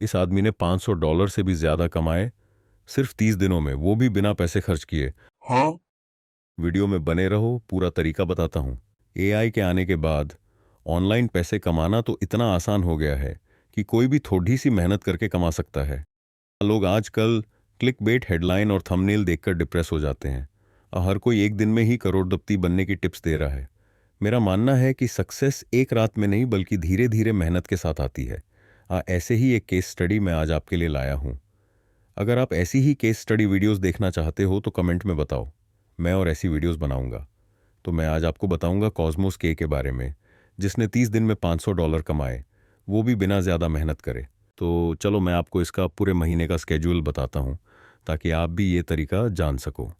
इस आदमी ने $500 से भी ज्यादा कमाए सिर्फ 30 दिनों में, वो भी बिना पैसे खर्च किए। हाँ। वीडियो में बने रहो, पूरा तरीका बताता हूँ। एआई के आने के बाद ऑनलाइन पैसे कमाना तो इतना आसान हो गया है कि कोई भी थोड़ी सी मेहनत करके कमा सकता है। लोग आजकल क्लिकबेट हेडलाइन और थंबनेल देखकर डिप्रेस हो जाते हैं और हर कोई एक दिन में ही करोड़पति बनने की टिप्स दे रहा है। मेरा मानना है कि सक्सेस एक रात में नहीं बल्कि धीरे धीरे मेहनत के साथ आती है। ऐसे ही एक केस स्टडी मैं आज आपके लिए लाया हूँ। अगर आप ऐसी ही केस स्टडी वीडियोस देखना चाहते हो तो कमेंट में बताओ, मैं और ऐसी वीडियोस बनाऊंगा। तो मैं आज आपको बताऊंगा कॉस्मोस के बारे में, जिसने 30 दिन में $500 कमाए, वो भी बिना ज़्यादा मेहनत करे। तो चलो मैं आपको इसका पूरे महीने का स्केड्यूल बताता हूँ ताकि आप भी ये तरीका जान सको।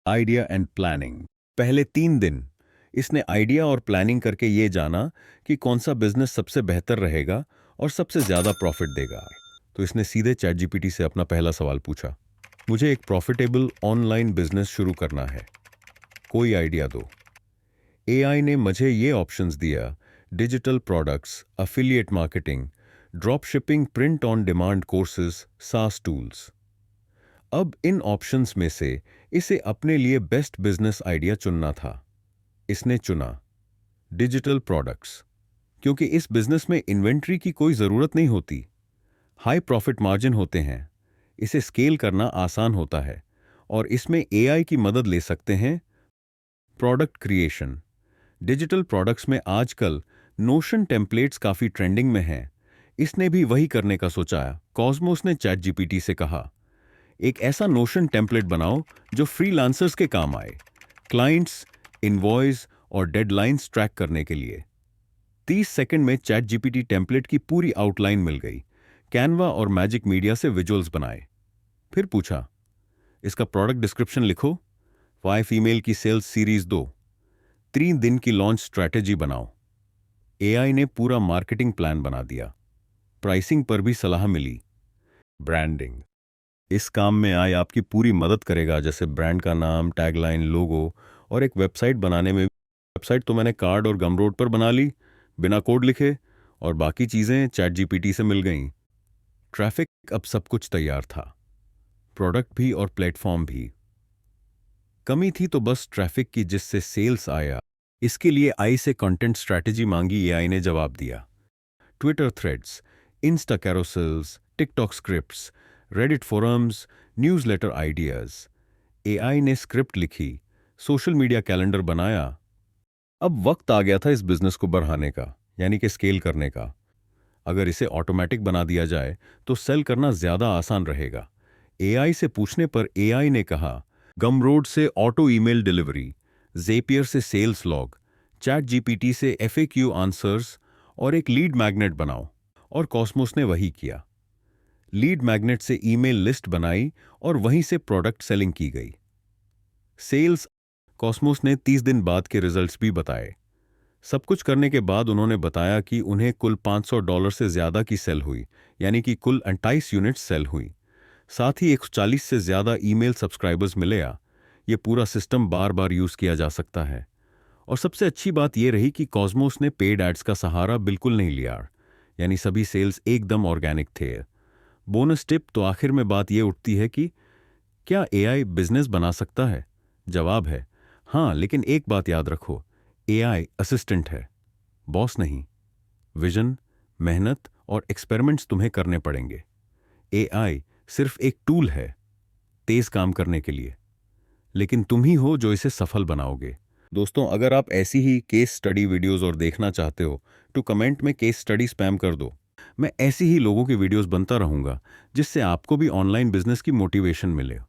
Idea and planning. पहले 3 दिन इसने आइडिया और प्लानिंग करके ये जाना कि कौन सा बिजनेस सबसे बेहतर रहेगा और सबसे ज़्यादा प्रॉफिट देगा। तो इसने सीधे चैट जीपीटी से अपना पहला सवाल पूछा, मुझे एक प्रॉफिटेबल ऑनलाइन बिजनेस शुरू करना है, कोई आइडिया दो। एआई ने मुझे ये ऑप्शंस दिया, digital products, affiliate marketing, drop shipping, print on demand courses, सास टूल्स। अब इन ऑप्शंस में से इसे अपने लिए बेस्ट बिजनेस आइडिया चुनना था। इसने चुना डिजिटल प्रोडक्ट्स, क्योंकि इस बिजनेस में इन्वेंट्री की कोई ज़रूरत नहीं होती, हाई प्रॉफिट मार्जिन होते हैं, इसे स्केल करना आसान होता है और इसमें एआई की मदद ले सकते हैं। Product creation. डिजिटल प्रोडक्ट्स में आजकल नोशन टेम्पलेट्स काफ़ी ट्रेंडिंग में हैं। इसने भी वही करने का सोचा। कॉस्मोस ने चैट जीपीटी से कहा, एक ऐसा नोशन टेम्पलेट बनाओ जो फ्रीलांसर्स के काम आए, क्लाइंट्स, इनवॉइस और डेडलाइंस ट्रैक करने के लिए। 30 सेकंड में चैट जीपीटी टेम्पलेट की पूरी आउटलाइन मिल गई। कैनवा और मैजिक मीडिया से विजुअल्स बनाए। फिर पूछा, इसका प्रोडक्ट डिस्क्रिप्शन लिखो, 5 ईमेल की सेल्स सीरीज दो, 3 दिन की लॉन्च स्ट्रैटेजी बनाओ। एआई ने पूरा मार्केटिंग प्लान बना दिया। प्राइसिंग पर भी सलाह मिली। ब्रांडिंग। इस काम में आई आपकी पूरी मदद करेगा, जैसे ब्रांड का नाम, टैगलाइन, लोगो और एक वेबसाइट बनाने में। वेबसाइट तो मैंने कार्ड और गमरोड पर बना ली बिना कोड लिखे, और बाकी चीज़ें चैट जीपीटी से मिल गईं। ट्रैफिक, अब सब कुछ तैयार था, प्रोडक्ट भी और प्लेटफॉर्म भी। कमी थी तो बस ट्रैफिक की, जिससे सेल्स आया। इसके लिए आई से कंटेंट स्ट्रैटेजी मांगी, एआई ने जवाब दिया। Twitter threads, Insta carousels, TikTok scripts, Reddit forums, newsletter ideas. AI ने स्क्रिप्ट लिखी, सोशल मीडिया कैलेंडर बनाया। अब वक्त आ गया था इस बिजनेस को बढ़ाने का, यानी कि स्केल करने का। अगर इसे ऑटोमेटिक बना दिया जाए तो सेल करना ज्यादा आसान रहेगा। एआई से पूछने पर एआई ने कहा, गमरोड से ऑटो ईमेल डिलीवरी, जेपियर से सेल्स लॉग, चैट जीपीटी से एफएक्यू आंसर्स और एक लीड मैग्नेट बनाओ। और कॉस्मोस ने वही किया। लीड मैग्नेट से ईमेल लिस्ट बनाई और वहीं से प्रोडक्ट सेलिंग की गई। सेल्स। कॉस्मोस ने 30 दिन बाद के रिजल्ट्स भी बताए। सब कुछ करने के बाद उन्होंने बताया कि उन्हें कुल $500 से ज्यादा की सेल हुई, यानी कि कुल 28 यूनिट्स सेल हुई। साथ ही 140 से ज्यादा ईमेल सब्सक्राइबर्स मिले। ये पूरा सिस्टम बार बार यूज किया जा सकता है। और सबसे अच्छी बात यह रही कि कॉस्मोस ने पेड एड्स का सहारा बिल्कुल नहीं लिया, यानी सभी सेल्स एकदम ऑर्गेनिक थे। बोनस टिप तो आखिर में बात यह उठती है कि क्या एआई बिजनेस बना सकता है? जवाब है हाँ, लेकिन एक बात याद रखो, एआई असिस्टेंट है, बॉस नहीं। विजन, मेहनत और एक्सपेरिमेंट्स तुम्हें करने पड़ेंगे। एआई सिर्फ एक टूल है तेज काम करने के लिए, लेकिन तुम ही हो जो इसे सफल बनाओगे। दोस्तों, अगर आप ऐसी ही केस स्टडी वीडियोस और देखना चाहते हो तो कमेंट में केस स्टडी स्पैम कर दो। मैं ऐसी ही लोगों की वीडियोस बनता रहूंगा जिससे आपको भी ऑनलाइन बिजनेस की मोटिवेशन मिले।